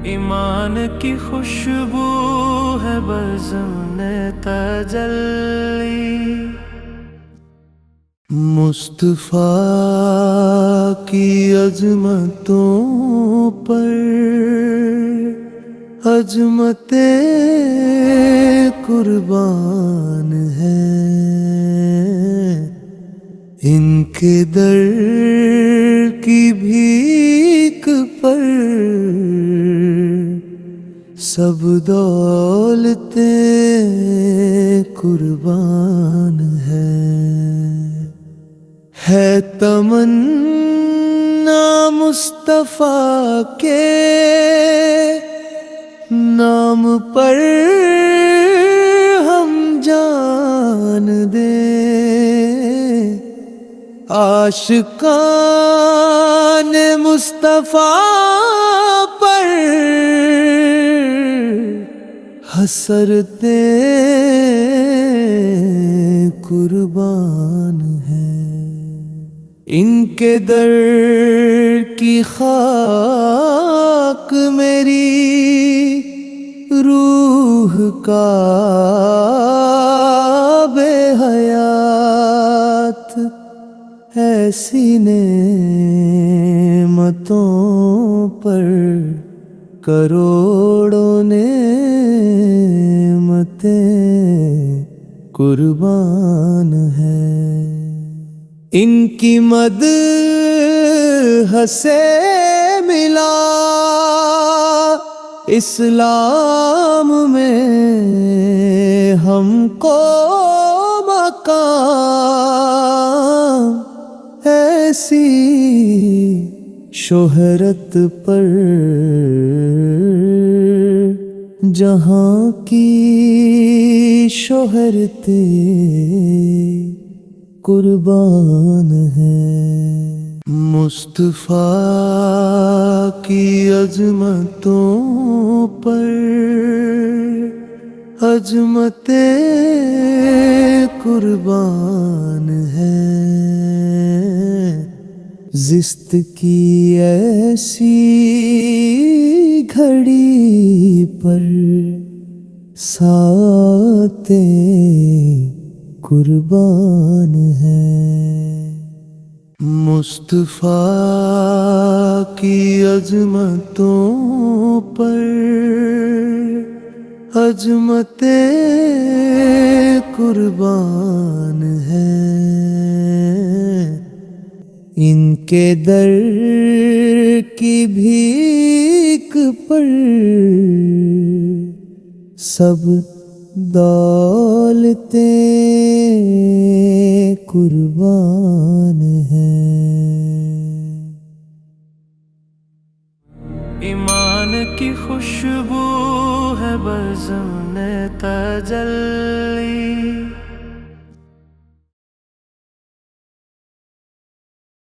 ایمان کی خوشبو ہے بزم تجلی، مصطفیٰ کی عظمتوں پر عظمت قربان ہے، ان کے در کی بھیک پر سب دولتیں قربان ہے تمنا مصطفیٰ کے نام پر ہم جان دیں، عاشقان مصطفیٰ پر حسرتیں قربان ہیں، ان کے در کی خاک میری روح کا بے حیات، ایسی نعمتوں پر کروڑوں نعمتیں قربان ہیں، ان کی مدح سے ملا اسلام میں ہم کو مقام، ایسی شہرت پر جہاں کی شہرتیں قربان ہے، مصطفیٰ کی عظمتوں پر عظمت قربان ہے، زست کی ایسی گھڑی پر ساعتیں قربان ہے، مصطفیٰ کی عظمتوں پر عظمت قربان ہے، ان کے در کی بھیک پر سب دولتیں قربان ہیں، ایمان کی خوشبو ہے بزم تجلی،